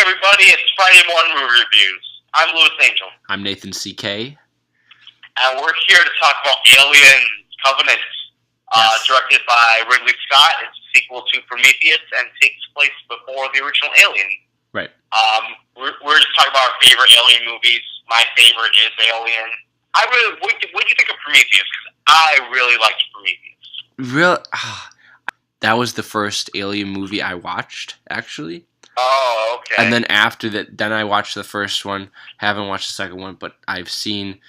everybody, it's Friday Morning Movie Reviews. I'm Louis Angel. I'm Nathan C.K. And we're here to talk about Alien Covenant, directed by Ridley Scott. It's a sequel to Prometheus and takes place before the original Alien. Right. We're just talking about our favorite Alien movies. My favorite is Alien. What do you think of Prometheus? Because I really liked Prometheus. That was the first Alien movie I watched, actually. Oh, okay. And then after that, then I watched the first one. Haven't watched the second one, but I've seen,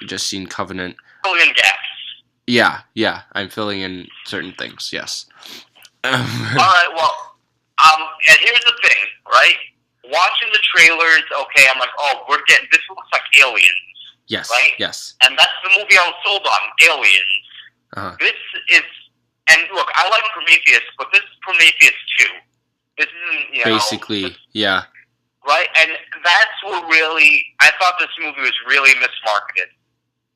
just seen Covenant. Filling in gaps. Yeah. I'm filling in certain things. Yes. All right. Well, and here's the thing, right? Watching the trailers, okay, I'm like, oh, this looks like Aliens. Yes. Right. Yes. And that's the movie I was sold on, Aliens. Uh-huh. This is, and look, I like Prometheus, but this is Prometheus 2. This isn't, basically, yeah. Right? And that's what really, I thought this movie was really mismarketed.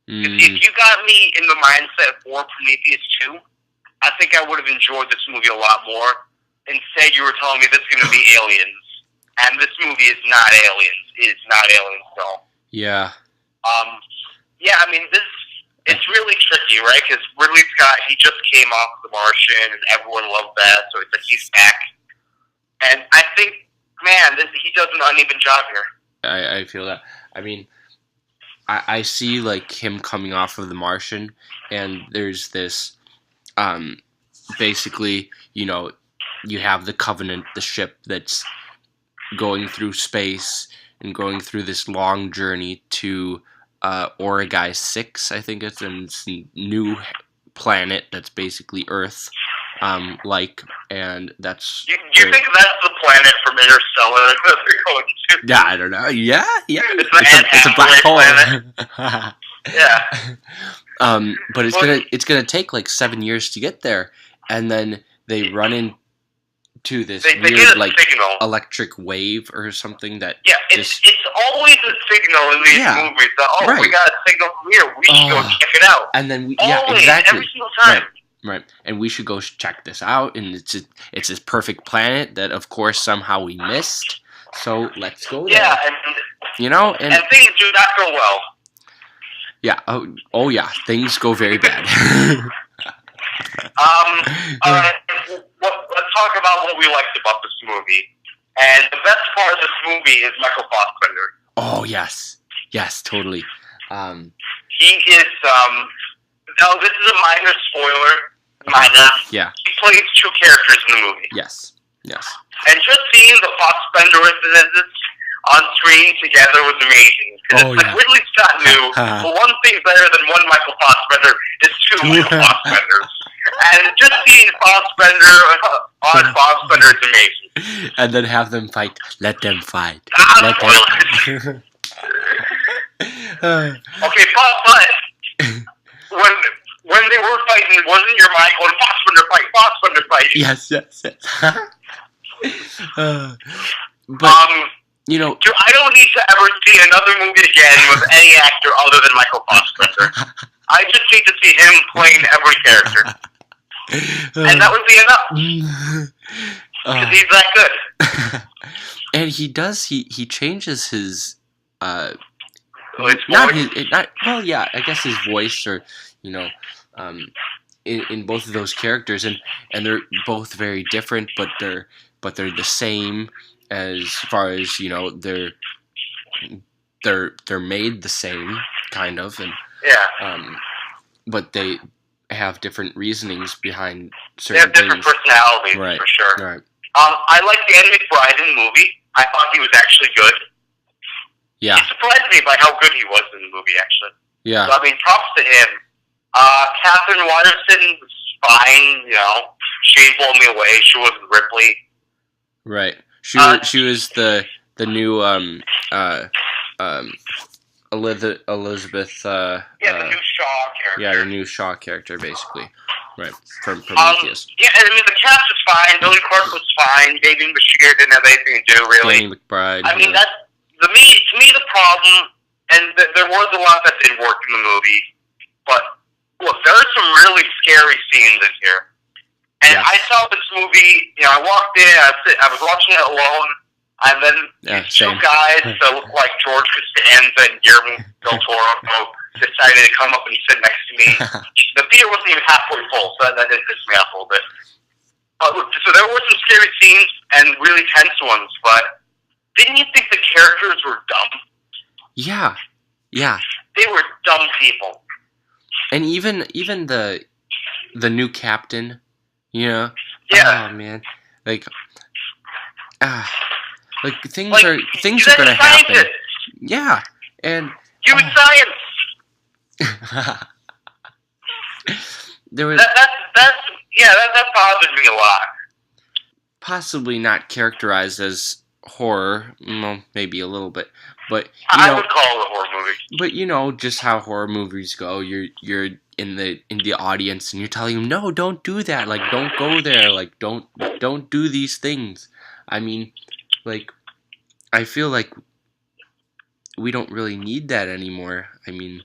If you got me in the mindset for Prometheus 2, I think I would have enjoyed this movie a lot more. Instead, you were telling me this is going to be Aliens. And this movie is not Aliens. It's not Aliens at all. Yeah. It's really tricky, right? Because Ridley Scott, he just came off The Martian, and everyone loved that, so it's like he's back. And I think, man, he does an uneven job here. I feel that. I mean, I see, like, him coming off of The Martian, and there's this, basically, you have the Covenant, the ship that's going through space and going through this long journey to Origai 6, I think it's a new planet that's basically Earth. And that's... You think that's the planet from Interstellar that they're going to? Yeah, I don't know. Yeah. It's a black hole. Yeah. But it's gonna take like 7 years to get there, and then they run into this weird like signal. Electric wave or something that. Yeah, it's always a signal in these movies that right. We got a signal from here. We should go check it out. And then exactly every single time. Right, and we should go check this out, and it's this perfect planet that, of course, somehow we missed. So let's go there. Yeah, and things do not go well. Yeah. Oh yeah. Things go very bad. All right. Let's talk about what we liked about this movie. And the best part of this movie is Michael Fassbender. Oh yes, totally. He is. Now this is a minor spoiler. Minor. Yeah. He plays two characters in the movie. Yes. And just seeing the Fassbender incidences on screen together was amazing. Ridley Scott knew the one thing better than one Michael Fassbender is two Michael Fassbenders. And just seeing Fassbender on Fassbender is amazing. And then have them fight. Let them fight. Okay, but when they were fighting, wasn't your mind going, Fassbender fight? Yes. But, I don't need to ever see another movie again with any actor other than Michael Fassbender. I just need to see him playing every character. And that would be enough. Because he's that good. And he does, he changes his, I guess his voice, or, in both of those characters, and they're both very different, but they're the same as far as they're made the same kind of, and but they have different reasonings behind certain things. They have different personalities, right, for sure. Right. I like Danny McBride in the movie. I thought he was actually good. Yeah. He surprised me by how good he was in the movie, actually. Yeah. So, props to him. Catherine Waterston was fine, She blew me away. She wasn't Ripley. Right. She was the new Elizabeth. The new Shaw character. Yeah, the new Shaw character, basically. Right. From Prometheus. The cast was fine. Billy Clark was fine. David Bashir didn't have anything to do, really. Danny McBride. That's to me the problem, and there was a lot that didn't work in the movie, but look, there are some really scary scenes in here. And I saw this movie, I walked in, I was watching it alone, And then these two guys that look like George Costanza and Guillermo del Toro decided to come up and sit next to me. The theater wasn't even halfway full, so that did piss me off a little bit. So there were some scary scenes and really tense ones, but didn't you think the characters were dumb? Yeah. They were dumb people. And even the new captain, you know? Yeah. Oh, man. Like things are going to happen. Yeah. And he was science. There was that bothered me a lot. Possibly not characterized as horror, well, maybe a little bit, but I would call it a horror movie. But you know just how horror movies go. You're in the audience and you're telling them, no, don't do that. Like, don't go there. Like, don't do these things. I mean, like, I feel like we don't really need that anymore. I mean,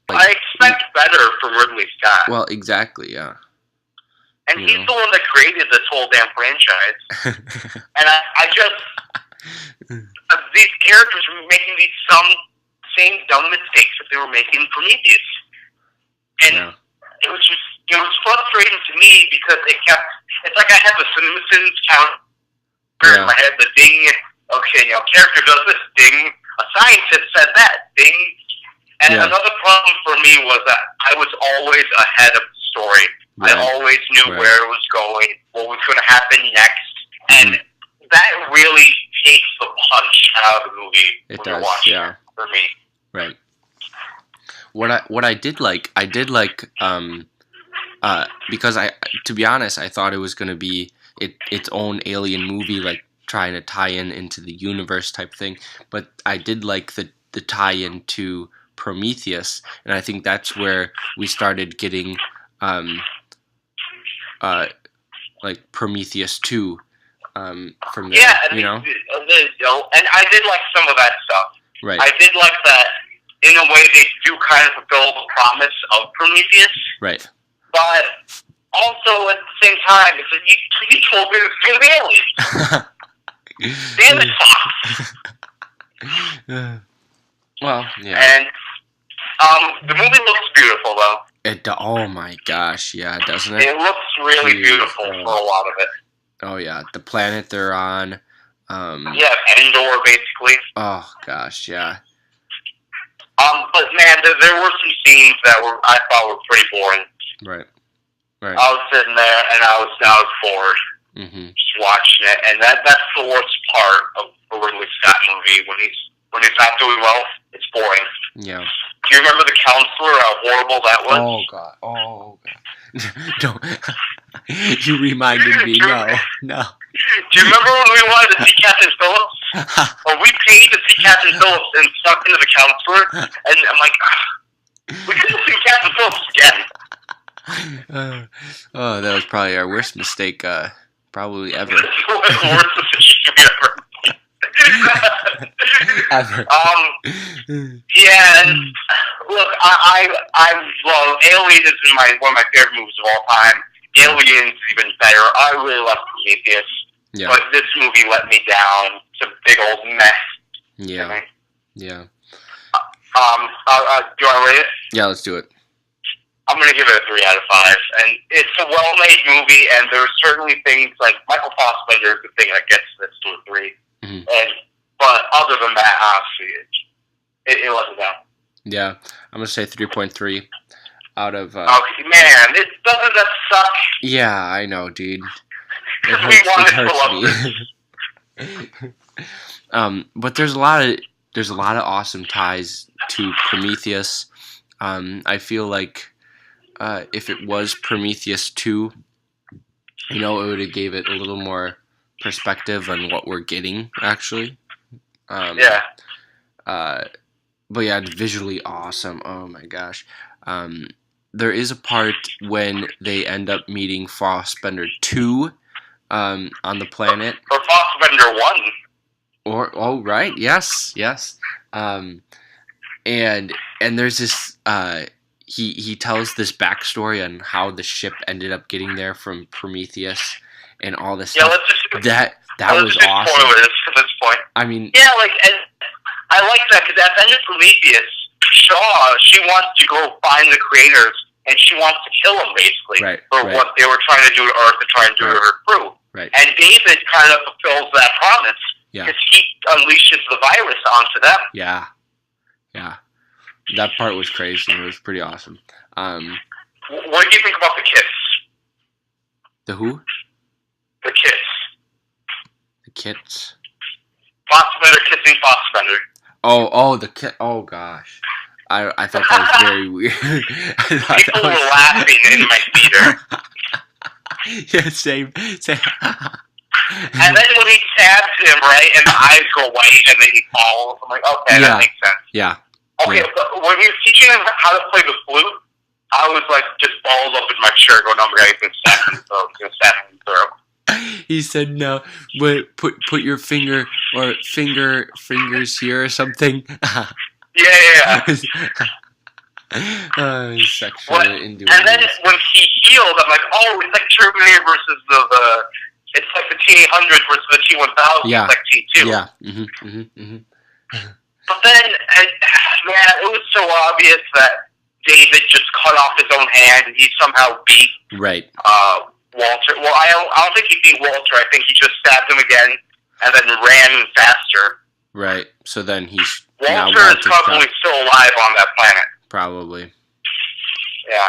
like, I expect better from Ridley Scott. Well, exactly, yeah. And he's the one that created this whole damn franchise. And I just... these characters were making these same dumb mistakes that they were making in Prometheus. And it was frustrating to me because it's like I have the Simpsons counter in my head, the ding, okay, character does this, ding, a scientist said that, ding. And another problem for me was that I was always ahead of the story. Right. I always knew where it was going, what was going to happen next, and that really takes the punch out of the movie when you're watching it, for me. Right. What I did like, because to be honest, I thought it was going to be its own alien movie, like trying to tie into the universe type thing, but I did like the tie-in to Prometheus, and I think that's where we started getting like Prometheus 2 from there, and I did like some of that stuff. Right. I did like that in a way they do kind of fulfill the promise of Prometheus. Right. But also at the same time, it's like you told me this was going to be aliens. Damn it, Fox. Well, yeah. And the movie looks beautiful, though. Oh my gosh, yeah, doesn't it? It looks really beautiful for a lot of it. Oh yeah, the planet they're on. Endor, basically. Oh gosh, yeah. But man, there were some scenes that I thought were pretty boring. Right. I was sitting there and I was bored, just watching it, and that's the worst part of a Ridley Scott movie when he's not doing well. It's boring. Yeah. Do you remember The Counselor? How horrible that was? Oh god. No. You reminded me. No. Do you remember when we wanted to see Captain Phillips? Or we paid to see Captain Phillips and stuck into The Counselor? And I'm like, we couldn't see Captain Phillips again. That was probably our worst mistake, probably ever. The worst decision we ever made. Ever. Yeah, and look, I love Alien is one of my favorite movies of all time. Aliens is even better. I really love Prometheus. Yeah. But this movie let me down. It's a big old mess. Yeah. Yeah. Do you want to rate it? Yeah, let's do it. I'm going to give it a 3 out of 5. And it's a well-made movie, and there's certainly things like Michael Fassbender is the thing that gets this to a 3. But other than that, honestly, it let me down. Yeah, I'm going to say 3.3 out of... man, doesn't that suck? Yeah, I know, dude. It hurts me. But there's a lot of awesome ties to Prometheus. I feel like if it was Prometheus 2, it would have gave it a little more perspective on what we're getting, actually. But yeah, visually awesome. Oh my gosh. There is a part when they end up meeting Fassbender 2 on the planet. Or Fassbender 1. Right, yes. And there's this he tells this backstory on how the ship ended up getting there from Prometheus and all this stuff. Let's just That was awesome. Spoilers at this point. I mean, yeah, like, and I like that because at the end of Prometheus, she wants to go find the creators and she wants to kill them basically for what they were trying to do to Earth and trying to do to her crew. Right. And David kind of fulfills that promise because he unleashes the virus onto them. Yeah. Yeah. That part was crazy. It was pretty awesome. What do you think about the kiss? The who? The kiss. The kits. Fassbender kissing Fassbender. Oh, the kit. Oh, gosh. I thought that was very weird. People were laughing in my theater. Yeah, same. And then when he stabs him, right, and the eyes go white, and then he falls, I'm like, okay, that makes sense. Yeah. Okay, but when he was teaching him how to play the flute, I was like just balls up in my shirt going, oh my god, he's gonna stab him in the throat. He's gonna stab him in the throat. He said no, but put your finger or fingers here or something. Yeah. Sexual innuendo. And then when he healed, I'm like, oh, it's like Terminator versus the it's like the T-800 versus the T-1000. Yeah. It's like T2. Yeah. But then, man, it was so obvious that David just cut off his own hand and he somehow beat Walter. Well, I don't think he beat Walter. I think he just stabbed him again and then ran faster. Right. So then he's Walter is probably still alive on that planet. Probably. Yeah.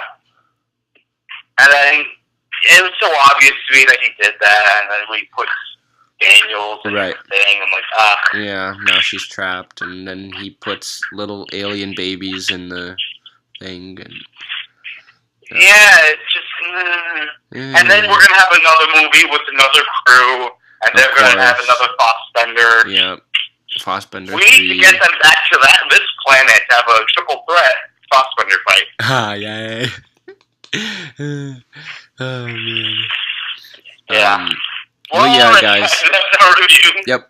And then it was so obvious to me that he did that, and then when he puts Daniels and everything, I'm like, yeah, now she's trapped, and then he puts little alien babies in the thing, and yeah, it's just, and then we're gonna have another movie with another crew, and they're gonna have another Fassbender. Yeah, Fassbender. We need to get them back to this planet to have a triple threat Fassbender fight. Yeah. Oh man. Yeah. Well, yeah, guys. That's our review. Yep.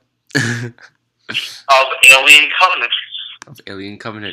Of Alien Covenant. Of Alien Covenant.